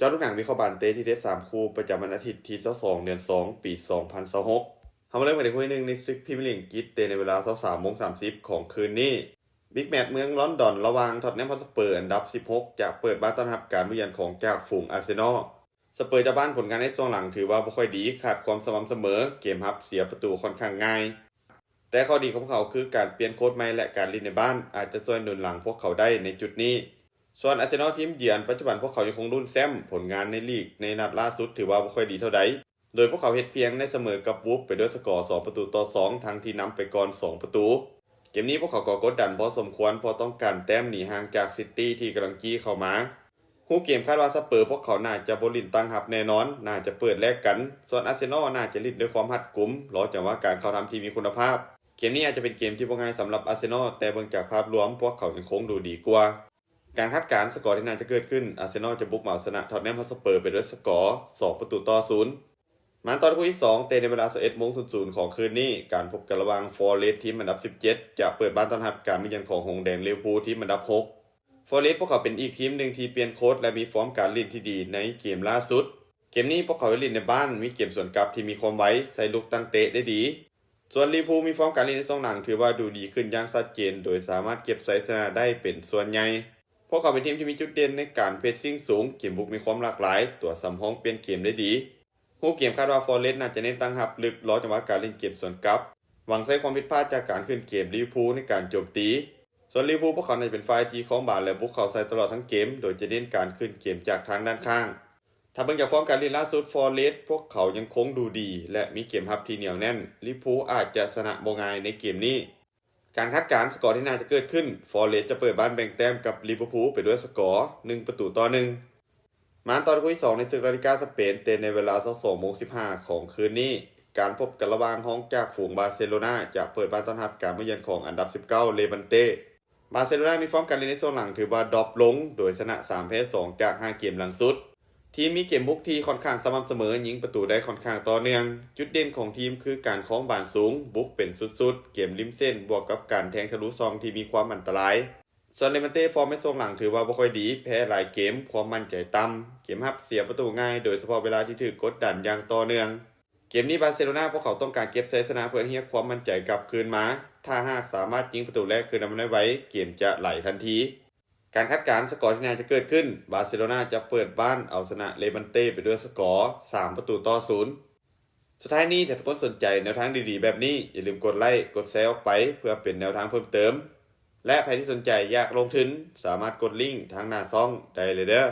จอลูกหนังวิเคราะห์บานเตที่เด็ด3คู่ประจำวันอาทิตย์ที่22เดือน2ปี2026เริ่มกันในคู่ที่1ในศึกพรีเมียร์ลีกอังกฤษเตะในเวลา 23:30 ของคืนนี้บิ๊กแมตช์เมืองลอนดอนระหว่างท็อตแนมฮอตสเปอร์อันดับ16จะเปิดบ้านต้อนรับการมาเยือนของจ่าฝูงอาร์เซนอลสเปอร์เจ้าบ้านผลงานในช่วงหลังถือว่าบ่ค่อยดีขาดความสม่ำเสมอเกมรับเสียประตูค่อนข้างง่ายแต่ข้อดีของเขาคือการเปลี่ยนโค้ชใหม่และการเล่นในบ้านอาจจะช่วยหนุนหลังพวกเขาได้ในจุดนี้ส่วนอาร์เซนอลทีมเยือนปัจจุบันพวกเขายังคงลุ้นแชมป์ผลงานในลีกในนัดล่าสุดถือว่าบ่ค่อยดีเท่าใดโดยพวกเขาเฮ็ดเพียงได้เสมอกับวูฟไปด้วยสกอร์2-2ทั้งที่นำไปก่อน2ประตูเกมนี้พวกเขาก็กดดันพอสมควรเพราะต้องการแต้มหนีห่างจากซิตี้ที่กำลังจี้เข้ามาฮู้เกมคาดว่าสเปอร์พวกเขาน่าจะบ่ลิ้นตั้งรับแน่นอนน่าจะเปิดแลกกันส่วนอาร์เซนอลน่าจะลิ้นด้วยความหัดกุมรอจังหวะการเข้าทำที่มีคุณภาพเกมนี้อาจจะเป็นเกมที่บ่ง่ายสำหรับอาร์เซนอลแต่เบิ่งจากภาพรวมพวกเขายังคงดูดีกว่าการคาดการณ์สกอร์ที่น่าจะเกิดขึ้นอาร์เซนอลจะบุกมาเอาชนะท็อตแนมฮอตสเปอร์ไปด้วยสกอร์2-0มาตอนคู่ที่2เตะในเวลา 11:00 ของคืนนี้การพบกันระหว่างฟอเรสต์ทีมอันดับ17จะเปิดบ้านต้อนรับการมาเยือนของหงส์แดงลิเวอร์พูลทีมอันดับ6ฟอเรสต์พวกเขาเป็นอีกทีมหนึ่งที่เปลี่ยนโค้ชและมีฟอร์มการเล่นที่ดีในเกมล่าสุดเกมนี้พวกเขาเล่นในบ้านมีเกมสวนกลับที่มีความไวใส่ลูกตั้งเตะได้ดีส่วนลิเวอร์พูลมีฟอร์มการเล่นในช่วงหลังถือว่าดูดีขึ้นอย่างชัดเจนโดยสามารถเก็บชัยชนะได้เป็นส่วนใหญ่พวกเขาเป็นทีมที่มีจุดเด่นในการเพรสซิ่งสูงเกมบุกมีความหลากหลายตัวสำรองเปลี่ยนเกมได้ดีผู้เกมคาดว่าฟอเรสต์น่าจะเน้นตั้งรับลึกรอจังหวะการเล่นเกมสวนกลับหวังใช้ความผิดพลาดจากการขึ้นเกมลิเวอร์พูลในการโจมตีส่วนลิเวอร์พูลพวกเขาน่าจะเป็นฝ่ายที่ครองบาลและบุกเข้าใส่ตลอดทั้งเกมโดยจะเน้นการขึ้นเกมจากทางด้านข้างถ้าเบิ่งจากฟอร์มการเล่นล่าสุดฟอเรสต์พวกเขายังคงดูดีและมีเกมรับที่เหนียวแน่นลิเวอร์พูลอาจจะชนะบ่ง่ายในเกมนี้การคาดการณ์สกอร์ที่น่าจะเกิดขึ้นฟอเรสต์จะเปิดบ้านแบ่งแต้มกับลิเวอร์พูลไปด้วยสกอร์1-1มาตอนคู่ที่2ในศึกลาลิก้าสเปนเตะในเวลา 22:15 ของคืนนี้การพบกันระหว่างห้องจากฝูงบาร์เซโลนาจะเปิดบ้านต้อนรับการมาเยือนของอันดับ19เลวันเต้บาร์เซโลนามีฟอร์มการเล่นในช่วงหลังถือว่าดรอปลงโดยชนะ3แพ้2จาก5เกมหลังสุดทีมมีเกมบุกที่ค่อนข้างสม่ำเสมอยิงประตูได้ค่อนข้างต่อเนื่องจุดเด่นของทีมคือการคล้องบานสูงบุกเป็นสุดๆเกมริมเส้นบวกกับการแทงทะลุซองที่มีความอันตรายส่วนเลวันเต้ฟอร์มในช่วงหลังถือว่าบ่ค่อยดีแพ้หลายเกมความมั่นใจต่ำเกมรับเสียประตูง่ายโดยเฉพาะเวลาที่ถูกกดดันอย่างต่อเนื่องเกมนี้บาร์เซโลนาพวกเขาต้องการเก็บชัยชนะเพื่อเรียกความมั่นใจกลับคืนมาถ้าหากสามารถยิงประตูแรกคืนนำได้ไว้เกมจะไหลทันทีการคาดการณ์สกอร์ที่น่าจะเกิดขึ้นบาร์เซโลนาจะเปิดบ้านเอาชนะเลวันเต้ไปด้วยสกอร์3-0สุดท้ายนี้ถ้าทุกคนสนใจแนวทางดีๆแบบนี้อย่าลืมกดไลค์กดแชร์ออกไปเพื่อเป็นแนวทางเพิ่มเติมและใครที่สนใจอยากลงทุนสามารถกดลิงก์ทางหน้าช่องได้เลยเด้อ